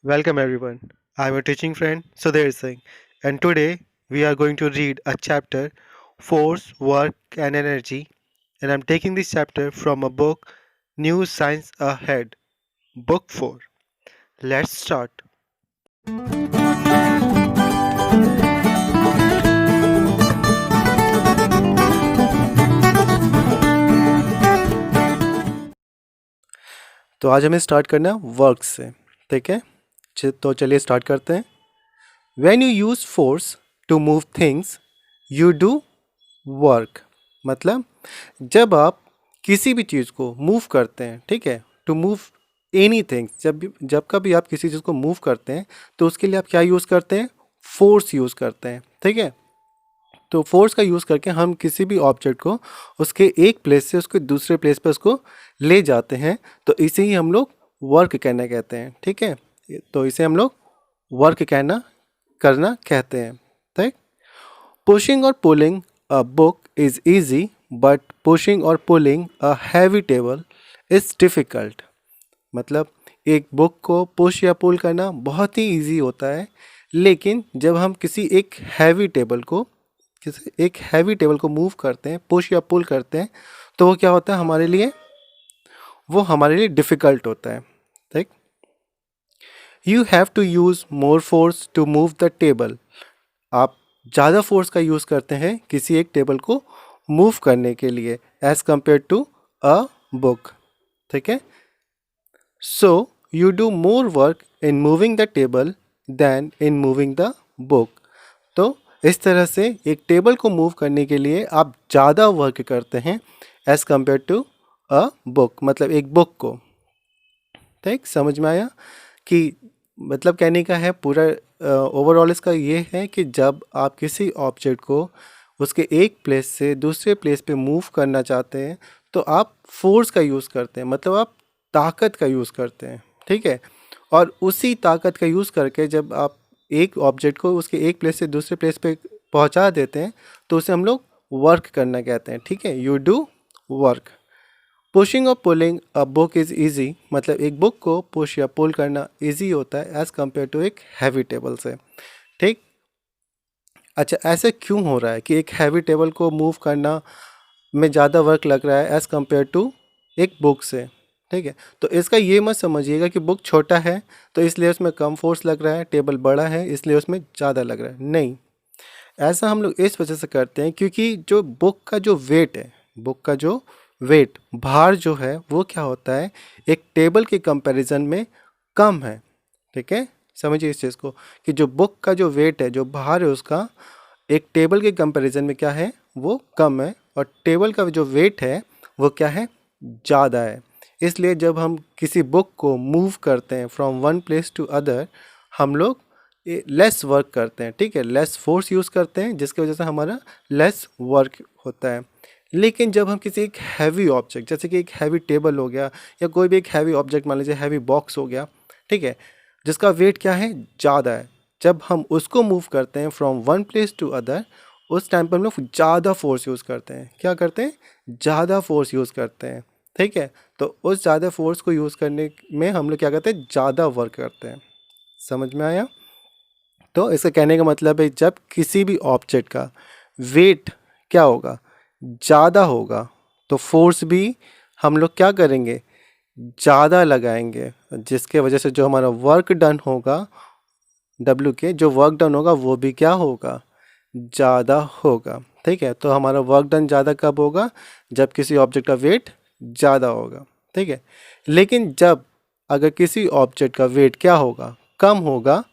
Welcome everyone. I'm your teaching friend Sudhir Singh, and today we are going to read a chapter Force, Work and Energy, and I'm taking this chapter from a book New Science Ahead, Book 4. Let's start. तो आज हमें start करना है work से, ठीक है। तो चलिए स्टार्ट करते हैं। When you use force to move things, you do work। मतलब जब आप किसी भी चीज़ को मूव करते हैं, ठीक है, टू मूव एनी थिंग्स, जब कभी आप किसी चीज़ को मूव करते हैं तो उसके लिए आप क्या यूज़ करते हैं? फोर्स यूज़ करते हैं, ठीक है। तो फोर्स का यूज़ करके हम किसी भी ऑब्जेक्ट को उसके एक प्लेस से उसके दूसरे प्लेस पर उसको ले जाते हैं, तो इसे ही हम लोग वर्क कहना कहते हैं, ठीक है। तो इसे हम लोग वर्क करना कहते हैं, ठीक। पुशिंग और pulling a book is easy, but pushing और pulling a heavy table is difficult. मतलब एक बुक को पुश या पुल करना बहुत ही इजी होता है, लेकिन जब हम किसी एक हैवी टेबल को मूव करते हैं, पुश या पुल करते हैं, तो वो क्या होता है हमारे लिए डिफ़िकल्ट होता है, ठीक। You have to use more force to move the table. आप ज़्यादा फोर्स का यूज़ करते हैं किसी एक टेबल को मूव करने के लिए as compare to a book, ठीक है। So you do more work in moving the table than in moving the book. तो इस तरह से एक टेबल को मूव करने के लिए आप ज़्यादा वर्क करते हैं as compare to a book, मतलब एक बुक को, ठीक। समझ में आया कि मतलब कहने का है पूरा ओवरऑल इसका ये है कि जब आप किसी ऑब्जेक्ट को उसके एक प्लेस से दूसरे प्लेस पे मूव करना चाहते हैं तो आप फोर्स का यूज़ करते हैं, मतलब आप ताकत का यूज़ करते हैं, ठीक है। और उसी ताकत का यूज़ करके जब आप एक ऑब्जेक्ट को उसके एक प्लेस से दूसरे प्लेस पे पहुंचा देते हैं तो उसे हम लोग वर्क करना कहते हैं, ठीक है। You do work. पुशिंग और pulling a book is easy, मतलब एक बुक को पुश या पुल करना ईजी होता है एज़ कम्पेयर टू एक हैवी टेबल से, ठीक। अच्छा, ऐसे क्यों हो रहा है कि एक हैवी टेबल को मूव करना में ज़्यादा वर्क लग रहा है एज़ कम्पेयर टू एक बुक से, ठीक है। तो इसका ये मत समझिएगा कि बुक छोटा है तो इसलिए उसमें कम फोर्स लग रहा है, टेबल बड़ा है इसलिए उसमें ज़्यादा लग रहा है, नहीं। ऐसा हम लोग इस वजह से करते हैं क्योंकि जो बुक का जो वेट है, बुक का जो वेट, भार जो है वो क्या होता है, एक टेबल के कंपैरिजन में कम है, ठीक है। समझिए इस चीज़ को कि जो बुक का जो वेट है, जो भार है उसका, एक टेबल के कंपैरिजन में क्या है, वो कम है, और टेबल का जो वेट है वो क्या है, ज़्यादा है। इसलिए जब हम किसी बुक को मूव करते हैं from one place to other, हम लोग लेस वर्क करते हैं, ठीक है, लेस फोर्स यूज़ करते हैं, जिसकी वजह से हमारा लेस वर्क होता है। लेकिन जब हम किसी एक हैवी ऑब्जेक्ट, जैसे कि एक हैवी टेबल हो गया या कोई भी एक हैवी ऑब्जेक्ट, मान लीजिए हैवी बॉक्स हो गया, ठीक है, जिसका वेट क्या है, ज़्यादा है, जब हम उसको मूव करते हैं from one place to other, उस टाइम पर हम लोग ज़्यादा फोर्स यूज़ करते हैं। क्या करते हैं? ज़्यादा फोर्स यूज़ करते हैं, ठीक है। तो उस ज़्यादा फोर्स को यूज़ करने में हम लोग क्या करते हैं, ज़्यादा वर्क करते हैं। समझ में आया? तो इसका कहने का मतलब है जब किसी भी ऑब्जेक्ट का वेट क्या होगा, ज़्यादा होगा, तो फोर्स भी हम लोग क्या करेंगे, ज़्यादा लगाएंगे, जिसके वजह से जो हमारा वर्क डन होगा, डब्ल्यू के जो वर्क डन होगा वो भी क्या होगा, ज़्यादा होगा, ठीक है। तो हमारा वर्क डन ज़्यादा कब होगा, जब किसी ऑब्जेक्ट का वेट ज़्यादा होगा, ठीक है। लेकिन जब अगर किसी ऑब्जेक्ट का वेट क्या होगा, कम होगा,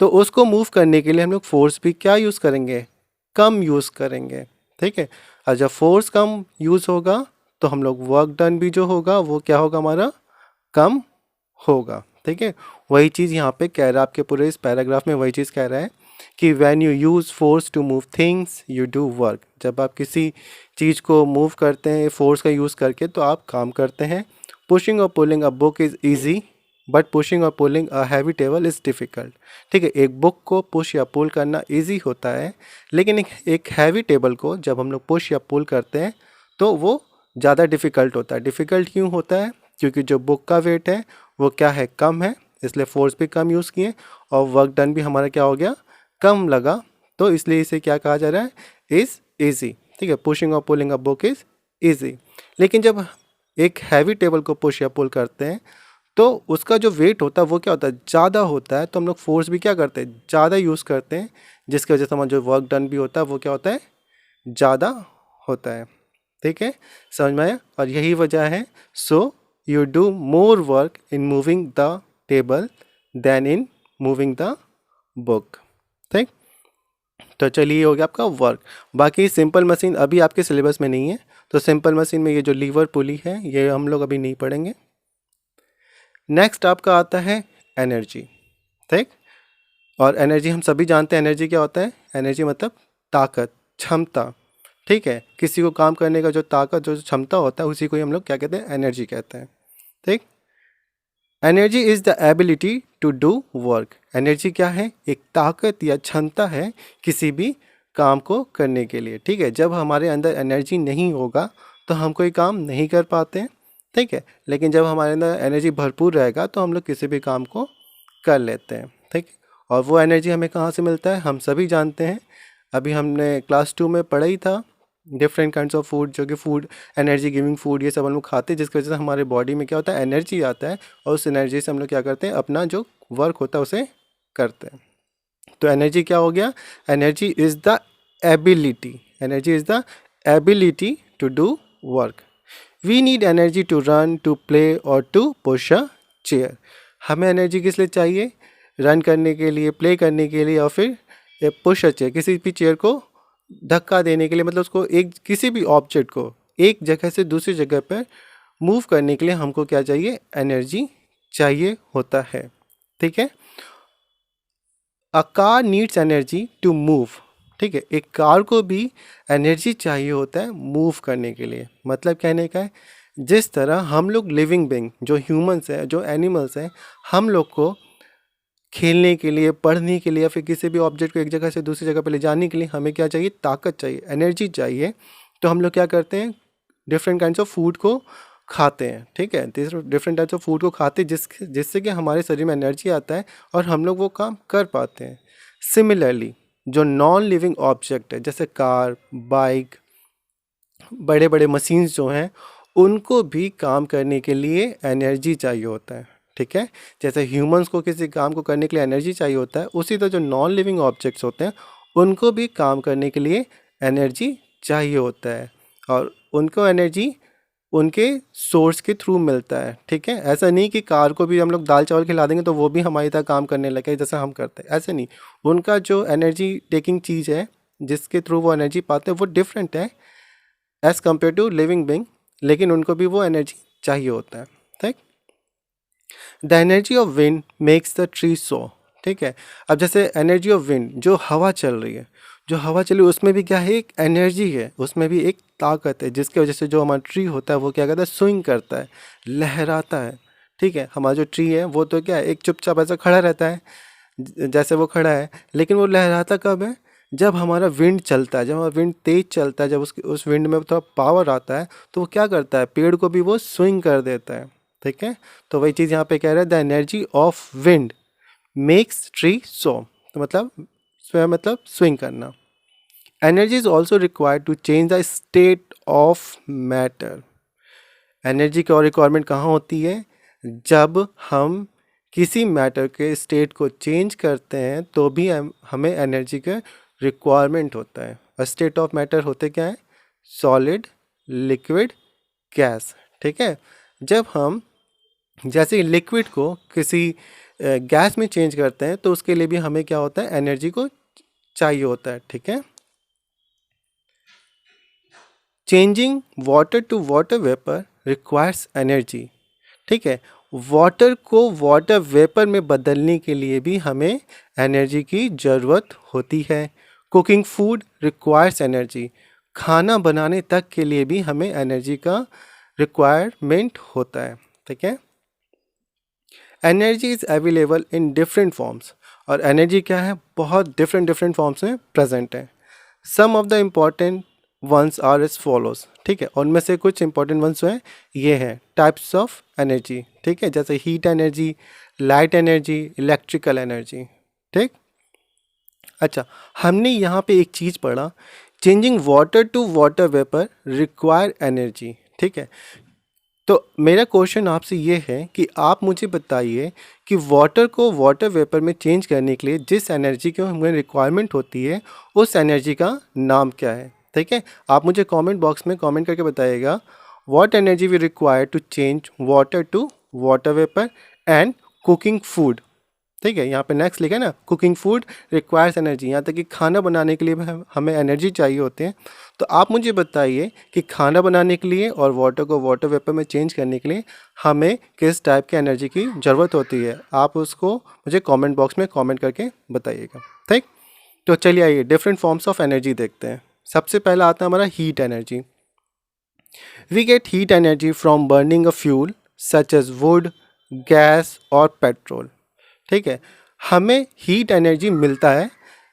तो उसको मूव करने के लिए हम लोग फोर्स भी क्या यूज़ करेंगे, कम यूज़ करेंगे, ठीक है। और जब फोर्स कम यूज़ होगा तो हम लोग वर्क डन भी जो होगा वो क्या होगा, हमारा कम होगा, ठीक है। वही चीज़ यहाँ पे कह रहा है, आपके पूरे इस पैराग्राफ में वही चीज़ कह रहा है कि when you use force to move things you do work. जब आप किसी चीज़ को मूव करते हैं फोर्स का यूज़ करके तो आप काम करते हैं। पुशिंग और pulling a book is easy, but pushing और pulling a heavy table is difficult, ठीक है। एक बुक को पुश या पुल करना ईजी होता है, लेकिन एक हैवी टेबल को जब हम लोग पुश या पुल करते हैं तो वो ज़्यादा डिफ़िकल्ट होता है। डिफ़िकल्ट क्यों होता है? क्योंकि जो बुक का वेट है वो क्या है, कम है, इसलिए फोर्स भी कम यूज़ किए और वर्क डन भी हमारा क्या हो गया, कम लगा, तो इसलिए इसे क्या कहा जा रहा है, इज़ ईजी। ठीक है, पुशिंग और pulling a book is easy. लेकिन जब एक हैवी टेबल को पुश या पुल करते हैं तो उसका जो वेट होता है वो क्या होता है, ज़्यादा होता है, तो हम लोग फोर्स भी क्या करते हैं, ज़्यादा यूज़ करते हैं, जिसकी वजह से हमारा जो वर्क डन भी होता है वो क्या होता है, ज़्यादा होता है। ठीक है, समझ में आया? और यही वजह है, so you do more work in moving the table than in moving the book. ठीक, तो चलिए ये हो गया आपका वर्क। बाकी सिंपल मशीन अभी आपके सिलेबस में नहीं है, तो सिंपल मशीन में ये जो लीवर पुली है ये हम लोग अभी नहीं पढ़ेंगे। नेक्स्ट आपका आता है एनर्जी। ठीक, और एनर्जी हम सभी जानते हैं, एनर्जी क्या होता है, एनर्जी मतलब ताकत, क्षमता। ठीक है, किसी को काम करने का जो ताकत, जो क्षमता होता है, उसी को ही हम लोग क्या कहते हैं, एनर्जी कहते हैं। ठीक, energy is the ability to do work. Energy क्या है, एक ताकत या क्षमता है किसी भी काम को करने के लिए। ठीक है, जब हमारे अंदर एनर्जी नहीं होगा तो हम कोई काम नहीं कर पाते हैं। ठीक है, लेकिन जब हमारे अंदर एनर्जी भरपूर रहेगा तो हम लोग किसी भी काम को कर लेते हैं। ठीक, और वो एनर्जी हमें कहाँ से मिलता है, हम सभी जानते हैं, अभी हमने क्लास 2 में पढ़ा ही था, डिफरेंट काइंड्स ऑफ फूड, जो कि फूड एनर्जी गिविंग फूड ये सब हम लोग खाते हैं, जिसकी वजह से हमारे बॉडी में क्या होता है, एनर्जी आता है, और उस एनर्जी से हम लोग क्या करते हैं, अपना जो वर्क होता है उसे करते हैं। तो एनर्जी क्या हो गया, energy is the ability, energy is the ability to do work. We need energy to run, to play और टू पुश अ चेयर। हमें एनर्जी किस लिए चाहिए, रन करने के लिए, प्ले करने के लिए, और फिर पुश अ चेयर, किसी भी चेयर को धक्का देने के लिए, मतलब उसको एक किसी भी ऑब्जेक्ट को एक जगह से दूसरी जगह पर मूव करने के लिए हमको क्या चाहिए, एनर्जी चाहिए होता है। ठीक है, a car needs energy to move. ठीक है, एक कार को भी एनर्जी चाहिए होता है मूव करने के लिए। मतलब कहने का है, जिस तरह हम लोग लिविंग बीइंग, जो ह्यूमंस हैं, जो एनिमल्स हैं, हम लोग को खेलने के लिए, पढ़ने के लिए, या फिर किसी भी ऑब्जेक्ट को एक जगह से दूसरी जगह पर ले जाने के लिए हमें क्या चाहिए, ताकत चाहिए, एनर्जी चाहिए। तो हम लोग क्या करते हैं, डिफरेंट काइंड्स ऑफ फूड को खाते हैं। ठीक है, डिफरेंट टाइप्स ऑफ फूड को खाते हैं जिससे कि हमारे शरीर में एनर्जी आता है और हम लोग वो काम कर पाते हैं। सिमिलरली जो नॉन लिविंग ऑब्जेक्ट है, जैसे कार, बाइक, बड़े बड़े मशीन्स जो हैं, उनको भी काम करने के लिए एनर्जी चाहिए होता है। ठीक है, जैसे ह्यूमंस को किसी काम को करने के लिए एनर्जी चाहिए होता है, उसी तरह जो नॉन लिविंग ऑब्जेक्ट्स होते हैं उनको भी काम करने के लिए एनर्जी चाहिए होता है, और उनको एनर्जी उनके सोर्स के थ्रू मिलता है। ठीक है, ऐसा नहीं कि कार को भी हम लोग दाल चावल खिला देंगे तो वो भी हमारी तरह काम करने लगे जैसे हम करते हैं, ऐसे नहीं। उनका जो एनर्जी टेकिंग चीज़ है, जिसके थ्रू वो एनर्जी पाते हैं, वो डिफरेंट है as compare to living being, लेकिन उनको भी वो एनर्जी चाहिए होता है। ठीक, the energy of wind makes the tree sway. ठीक है, अब जैसे एनर्जी ऑफ विंड, जो हवा चल रही है, जो हवा चली उसमें भी क्या है, एक एनर्जी है, उसमें भी एक ताकत है, जिसकी वजह से जो हमारा ट्री होता है वो क्या करता है, स्विंग करता है, लहराता है। ठीक है, हमारा जो ट्री है वो तो क्या है, एक चुपचाप ऐसा खड़ा रहता है, जैसे वो खड़ा है, लेकिन वो लहराता कब है, जब हमारा विंड चलता है, जब हमारा विंड तेज चलता है, जब उस विंड में थोड़ा पावर आता है तो वो क्या करता है, पेड़ को भी वो स्विंग कर देता है। ठीक है, तो वही चीज़ यहाँ पे कह रहा है, the energy of wind makes tree sway, तो मतलब मतलब स्विंग करना। Energy is also required to change the state of matter. Energy की और रिक्वायरमेंट कहाँ होती है, जब हम किसी मैटर के स्टेट को चेंज करते हैं तो भी हमें एनर्जी का रिक्वायरमेंट होता है। और स्टेट ऑफ मैटर होते क्या है, सॉलिड, लिक्विड, गैस। ठीक है, जब हम जैसे लिक्विड को किसी गैस में चेंज करते हैं तो उसके लिए भी हमें क्या होता है, एनर्जी को चाहिए होता है। ठीक है, changing water to water vapour requires energy. ठीक है, वाटर को वाटर वेपर में बदलने के लिए भी हमें एनर्जी की ज़रूरत होती है। Cooking food requires energy. खाना बनाने तक के लिए भी हमें एनर्जी का रिक्वायरमेंट होता है। ठीक है, energy is available in different forms. और एनर्जी क्या है, बहुत डिफरेंट फॉर्म्स में प्रेजेंट है। Some of the important ones are as follows, ठीक है। उनमें से कुछ इंपॉर्टेंट वंस हैं, ये हैं टाइप्स ऑफ एनर्जी, ठीक है, जैसे heat energy, light energy, electrical energy, ठीक। अच्छा, हमने यहाँ पे एक चीज़ पढ़ा, changing water to water vapour require energy, ठीक है। तो मेरा क्वेश्चन आपसे ये है कि आप मुझे बताइए कि वाटर को वाटर वेपर में चेंज करने के लिए जिस एनर्जी की हमें रिक्वायरमेंट होती है उस एनर्जी का नाम क्या है, ठीक है। आप मुझे कमेंट बॉक्स में कमेंट करके बताइएगा, what energy we require to change water to water vapour and cooking food, ठीक है। यहाँ पे नेक्स्ट लिखा है ना, कुकिंग फूड रिक्वायर्स एनर्जी, यहाँ तक कि खाना बनाने के लिए भी हमें एनर्जी चाहिए होते हैं। तो आप मुझे बताइए कि खाना बनाने के लिए और वाटर को वाटर वेपर में चेंज करने के लिए हमें किस टाइप की एनर्जी की ज़रूरत होती है, आप उसको मुझे कमेंट बॉक्स में कमेंट करके बताइएगा, ठीक। तो चलिए आइए डिफरेंट फॉर्म्स ऑफ एनर्जी देखते हैं। सबसे पहला आता है हमारा heat energy. We get heat energy from burning a fuel such as wood, gas और पेट्रोल, ठीक है। हमें हीट एनर्जी मिलता है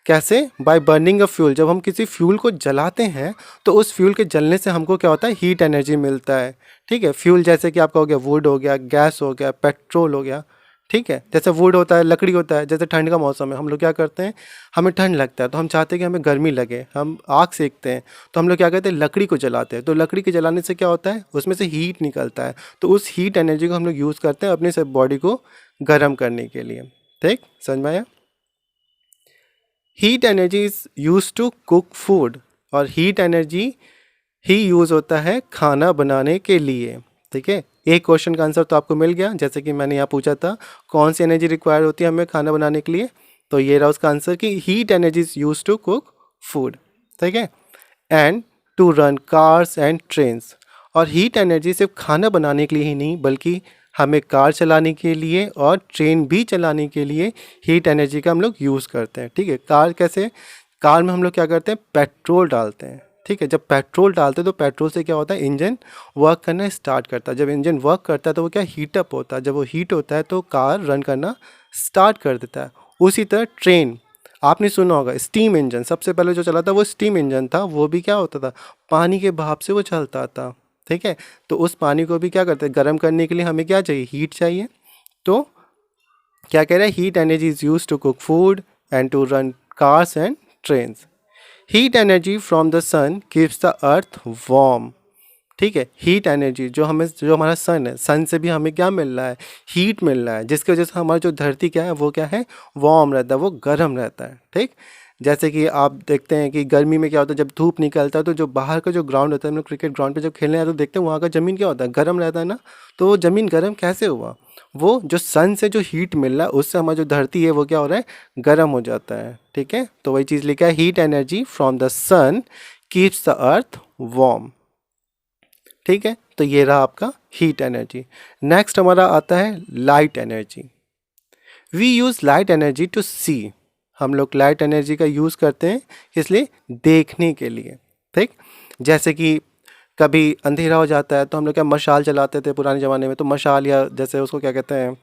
कैसे, बाय बर्निंग अ फ्यूल। जब हम किसी फ्यूल को जलाते हैं तो उस फ्यूल के जलने से हमको क्या होता है, हीट एनर्जी मिलता है, ठीक है। फ्यूल जैसे कि आपका हो गया वुड हो गया, गैस हो गया, पेट्रोल हो गया, ठीक है। जैसे वुड होता है, लकड़ी होता है, जैसे ठंड का मौसम है हम लोग क्या करते हैं, हमें ठंड लगता है तो हम चाहते हैं कि हमें गर्मी लगे, हम आग सेकते हैं, तो हम लोग क्या करते हैं, लकड़ी को जलाते हैं। तो लकड़ी के जलाने से क्या होता है, उसमें से हीट निकलता है, तो उस हीट एनर्जी को हम लोग यूज़ करते हैं अपने सब बॉडी को गर्म करने के लिए, ठीक, समझ में आया। Heat energy is use to cook food, और हीट एनर्जी ही यूज़ होता है खाना बनाने के लिए, ठीक है। एक क्वेश्चन का आंसर तो आपको मिल गया, जैसे कि मैंने यहाँ पूछा था कौन सी एनर्जी रिक्वायर होती है हमें खाना बनाने के लिए, तो ये रहा उसका आंसर कि heat energy is use to cook food, ठीक है, and to run cars and trains. और हीट एनर्जी सिर्फ खाना बनाने के लिए ही नहीं बल्कि हमें कार चलाने के लिए और ट्रेन भी चलाने के लिए हीट एनर्जी का हम लोग यूज़ करते हैं, ठीक है। कार कैसे, कार में हम लोग क्या करते हैं, पेट्रोल डालते हैं, ठीक है। जब पेट्रोल डालते हैं तो पेट्रोल से क्या होता है, इंजन वर्क करना स्टार्ट करता है। जब इंजन वर्क करता है तो वो क्या हीटअप होता है, जब वो हीट होता है तो कार रन करना स्टार्ट कर देता है। उसी तरह ट्रेन, आपने सुना होगा स्टीम इंजन, सबसे पहले जो चला था वो स्टीम इंजन था, वो भी क्या होता था, पानी के भाप से वो चलता था, ठीक है। तो उस पानी को भी क्या करते हैं, गर्म करने के लिए हमें क्या चाहिए, हीट चाहिए। तो क्या कह रहा है, heat energy is use to cook food and to run cars and trains. Heat energy from the sun keeps the earth warm, ठीक है। हीट एनर्जी जो हमारा सन है, सन से भी हमें क्या मिल रहा है, हीट मिल रहा है, जिसकी वजह से हमारा जो धरती क्या है वो क्या है, वार्म रहता है, वो गर्म रहता है, ठीक। जैसे कि आप देखते हैं कि गर्मी में क्या होता है, जब धूप निकलता है तो जो बाहर का जो ग्राउंड होता है, हम लोग क्रिकेट ग्राउंड पे जब खेलने आते तो देखते हैं वहाँ का ज़मीन क्या होता है, गर्म रहता है ना। तो वो ज़मीन गर्म कैसे हुआ, वो जो सन से जो हीट मिल रहा है उससे हमारा जो धरती है वो क्या हो रहा है, गर्म हो जाता है, ठीक है। तो वही चीज़ लिखा है, heat energy from the sun keeps the earth warm, ठीक है। तो ये रहा आपका हीट एनर्जी। नेक्स्ट हमारा आता है light energy. We use light energy to see, हम लोग लाइट एनर्जी का यूज़ करते हैं इसलिए देखने के लिए, ठीक। जैसे कि कभी अंधेरा हो जाता है तो हम लोग क्या मशाल जलाते थे पुराने ज़माने में, तो मशाल या जैसे उसको क्या कहते हैं,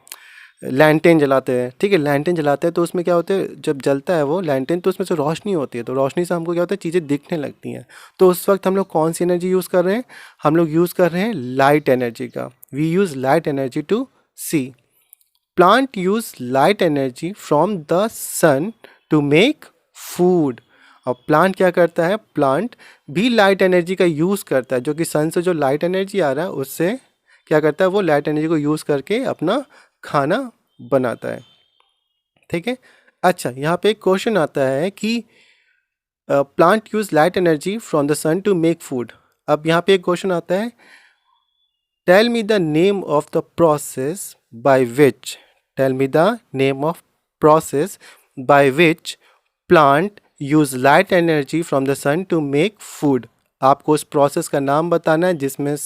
लैंटेन जलाते हैं, ठीक है। लैंटेन जलाते हैं तो उसमें क्या होता है, जब जलता है वो लैंटेन तो उसमें से रोशनी होती है, तो रोशनी से हमको क्या होता है, चीज़ें दिखने लगती हैं। तो उस वक्त हम लोग कौन सी एनर्जी यूज़ कर रहे हैं, हम लोग यूज़ कर रहे हैं लाइट एनर्जी का। We use light energy to see. Plant use light energy from the sun to make food. और प्लांट क्या करता है, प्लांट भी लाइट एनर्जी का यूज़ करता है, जो कि सन से जो लाइट एनर्जी आ रहा है उससे क्या करता है, वो लाइट एनर्जी को यूज़ करके अपना खाना बनाता है, ठीक है। अच्छा, यहाँ पे एक क्वेश्चन आता है कि plant use light energy from the sun to make food. अब यहाँ पे एक क्वेश्चन आता है, tell me the name of the process by which, tell me the name of process by which plant use light energy from the sun to make food. आपको उस process का नाम बताना है जिसमें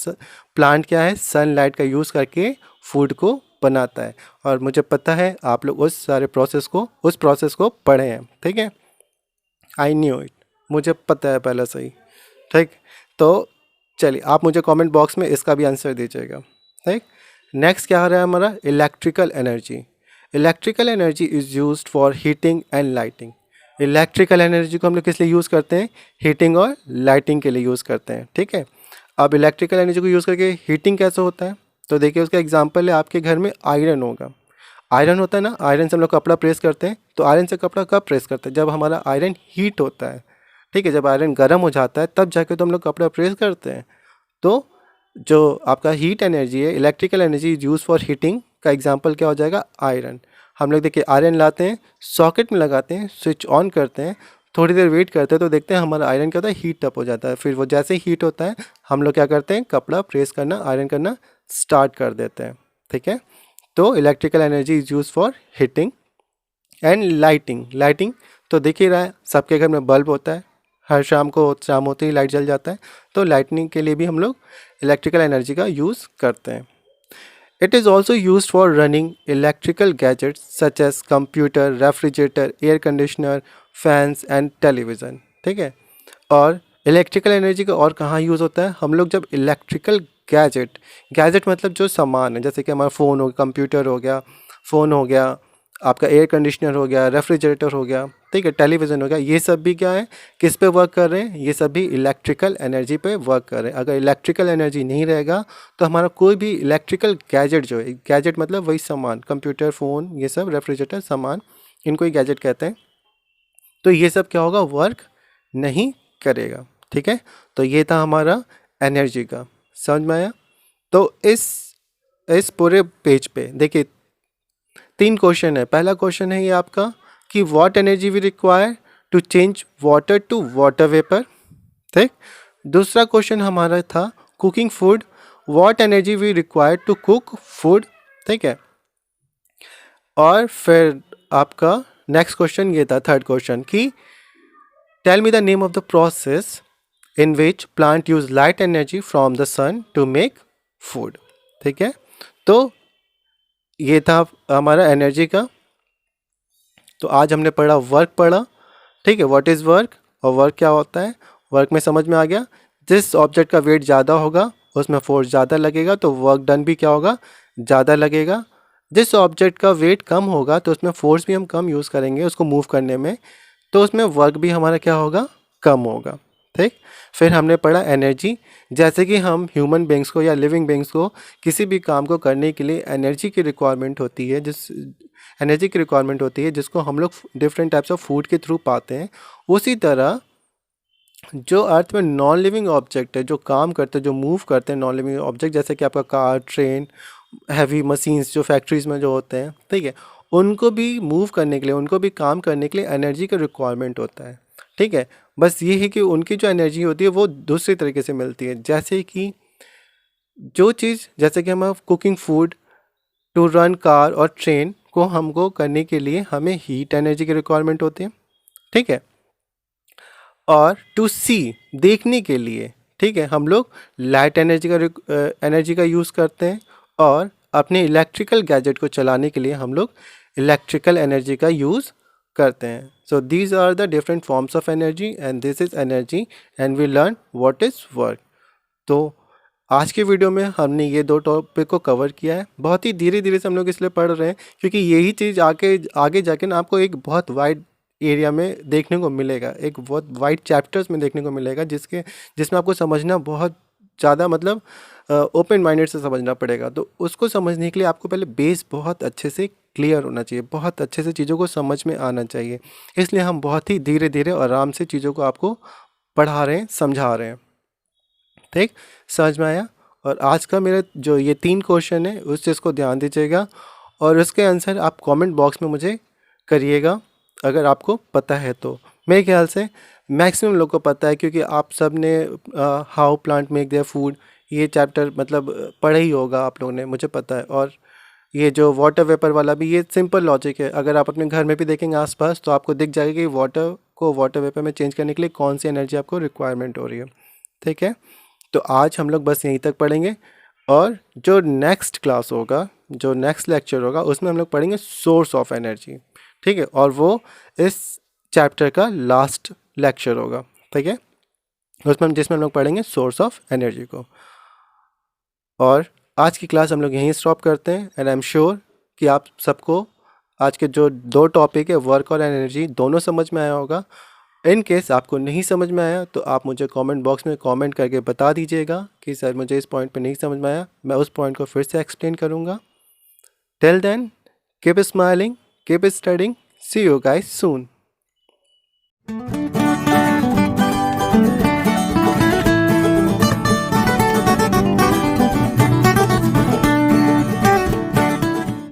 प्लांट क्या है, सनलाइट का यूज़ करके फूड को बनाता है। और मुझे पता है आप लोग उस प्रोसेस को पढ़े हैं, ठीक है। आई न्यू इट, मुझे पता है पहले से ही, ठीक। तो चलिए आप मुझे कमेंट बॉक्स में इसका भी आंसर दीजिएगा, ठीक। नेक्स्ट क्या आ रहा है हमारा, electrical energy. Electrical energy is used for heating and lighting. Electrical energy को हम लोग किस लिए यूज़ करते हैं? हीटिंग और लाइटिंग के लिए यूज़ करते हैं, ठीक है। अब इलेक्ट्रिकल एनर्जी को यूज़ करके हीटिंग कैसे होता है? तो देखिए उसका एग्जांपल है, आपके घर में आयरन होगा। आयरन होता है ना, आयरन से हम लोग कपड़ा प्रेस करते हैं। तो आयरन से कपड़ा कब प्रेस करते हैं? जब हमारा आयरन हीट होता है, ठीक है। जब आयरन गर्म हो जाता है तब जाके तो हम लोग कपड़ा प्रेस करते हैं। तो जो आपका हीट एनर्जी है, electrical energy is use for heating का एग्जांपल क्या हो जाएगा? आयरन। हम लोग देखिए आयरन लाते हैं, सॉकेट में लगाते हैं, स्विच ऑन करते हैं, थोड़ी देर वेट करते हैं तो देखते हैं हमारा आयरन क्या होता है? हीट अप हो जाता है। फिर वो जैसे हीट होता है हम लोग क्या करते हैं? कपड़ा प्रेस करना, आयरन करना स्टार्ट कर देते हैं, ठीक है। तो electrical energy is use for heating and lighting. Lighting तो दिख ही रहा है, सबके घर में बल्ब होता है, हर शाम होते ही लाइट जल जाता है। तो लाइटनिंग के लिए भी हम लोग इलेक्ट्रिकल एनर्जी का यूज़ करते हैं। It is also use for running electrical gadgets such as computer, refrigerator, air conditioner, fans and television, ठीक है। और इलेक्ट्रिकल एनर्जी का और कहाँ यूज़ होता है? हम लोग जब इलेक्ट्रिकल गैजेट, गैजेट मतलब जो सामान है, जैसे कि हमारा फ़ोन हो गया, कंप्यूटर हो गया, फ़ोन हो गया, आपका एयर कंडीशनर हो गया, रेफ्रिजरेटर हो गया, ठीक है, टेलीविज़न हो गया, ये सब भी क्या है? किस पे वर्क कर रहे हैं? ये सब भी इलेक्ट्रिकल एनर्जी पे वर्क कर रहे हैं। अगर इलेक्ट्रिकल एनर्जी नहीं रहेगा तो हमारा कोई भी इलेक्ट्रिकल गैजेट जो है, गैजेट मतलब वही सामान, कंप्यूटर, फ़ोन, ये सब रेफ्रिजरेटर सामान, इनको ही गैजेट कहते हैं। तो ये सब क्या होगा? वर्क नहीं करेगा, ठीक है। तो ये था हमारा एनर्जी का, समझ में आया? तो इस पूरे पेज पे देखिए 3 क्वेश्चन है। पहला क्वेश्चन है ये आपका कि what energy we require to change water to water vapour, ठीक। दूसरा क्वेश्चन हमारा था cooking food, what energy we require to cook food, ठीक है। और फिर आपका नेक्स्ट क्वेश्चन ये था, थर्ड क्वेश्चन, कि tell me the name of the process in which plant use light energy from the sun to make food, ठीक है। तो ये था हमारा एनर्जी का। तो आज हमने पढ़ा वर्क पढ़ा, ठीक है, व्हाट इज़ वर्क और वर्क क्या होता है। वर्क में समझ में आ गया, जिस ऑब्जेक्ट का वेट ज़्यादा होगा उसमें फोर्स ज़्यादा लगेगा तो वर्क डन भी क्या होगा? ज़्यादा लगेगा। जिस ऑब्जेक्ट का वेट कम होगा तो उसमें फोर्स भी हम कम यूज़ करेंगे उसको मूव करने में, तो उसमें वर्क भी हमारा क्या होगा? कम होगा, ठीक। फिर हमने पढ़ा एनर्जी, जैसे कि हम ह्यूमन बींग्स को या लिविंग बींग्स को किसी भी काम को करने के लिए एनर्जी की रिक्वायरमेंट होती है, जिसको हम लोग डिफरेंट टाइप्स ऑफ फूड के थ्रू पाते हैं। उसी तरह जो अर्थ में नॉन लिविंग ऑब्जेक्ट है, जो काम करते हैं, जो मूव करते हैं, नॉन लिविंग ऑब्जेक्ट, जैसे कि आपका कार, ट्रेन, हैवी मशीन्स जो फैक्ट्रीज़ में जो होते हैं, ठीक है, उनको भी मूव करने के लिए, उनको भी काम करने के लिए एनर्जी का रिक्वायरमेंट होता है, ठीक है। बस ये है कि उनकी जो एनर्जी होती है वो दूसरे तरीके से मिलती है। जैसे कि जो चीज़, जैसे कि हम cooking food, to run car और ट्रेन को हमको करने के लिए हमें हीट एनर्जी की रिक्वायरमेंट होती है, ठीक है। और टू सी, देखने के लिए, ठीक है, हम लोग लाइट एनर्जी का यूज़ करते हैं। और अपने इलेक्ट्रिकल गैजेट को चलाने के लिए हम लोग इलेक्ट्रिकल एनर्जी का यूज़ करते हैं। So these are the different forms of energy and this is energy and we learn what is work. तो आज के वीडियो में हमने ये 2 टॉपिक को कवर किया है। बहुत ही धीरे धीरे से हम लोग इसलिए पढ़ रहे हैं क्योंकि यही चीज़ आगे जाके ना आपको एक बहुत वाइड एरिया में देखने को मिलेगा, एक बहुत वाइड चैप्टर्स में देखने को मिलेगा, जिसमें आपको समझना बहुत ज़्यादा, मतलब ओपन माइंडेड से समझना पड़ेगा। तो उसको समझने के लिए आपको पहले बेस बहुत अच्छे से क्लियर होना चाहिए, बहुत अच्छे से चीज़ों को समझ में आना चाहिए। इसलिए हम बहुत ही धीरे धीरे और आराम से चीज़ों को आपको पढ़ा रहे हैं, समझा रहे हैं, ठीक। समझ में आया? और आज का मेरा जो ये 3 क्वेश्चन है उस चीज़ को ध्यान दीजिएगा और उसके आंसर आप कमेंट बॉक्स में मुझे करिएगा अगर आपको पता है तो। मेरे ख्याल से मैक्सिमम लोग को पता है क्योंकि आप सब ने how plant make their food ये चैप्टर मतलब पढ़ा ही होगा आप लोगों ने, मुझे पता है। और ये जो वाटर वेपर वाला भी, ये सिंपल लॉजिक है। अगर आप अपने घर में भी देखेंगे आसपास तो आपको दिख जाएगा कि वाटर को वाटर वेपर में चेंज करने के लिए कौन सी एनर्जी आपको रिक्वायरमेंट हो रही है, ठीक है। तो आज हम लोग बस यहीं तक पढ़ेंगे और जो नेक्स्ट क्लास होगा, जो नेक्स्ट लेक्चर होगा उसमें हम लोग पढ़ेंगे सोर्स ऑफ एनर्जी, ठीक है। और वो इस चैप्टर का लास्ट लेक्चर होगा, ठीक है, जिसमें हम लोग पढ़ेंगे सोर्स ऑफ एनर्जी को। और आज की क्लास हम लोग यहीं स्टॉप करते हैं एंड आई एम श्योर कि आप सबको आज के जो 2 टॉपिक है, वर्क और एनर्जी, दोनों समझ में आया होगा। इन केस आपको नहीं समझ में आया तो आप मुझे कमेंट बॉक्स में कमेंट करके बता दीजिएगा कि सर मुझे इस पॉइंट पे नहीं समझ में आया, मैं उस पॉइंट को फिर से एक्सप्लेन करूँगा। Till then, keep smiling, keep studying, see you guys soon.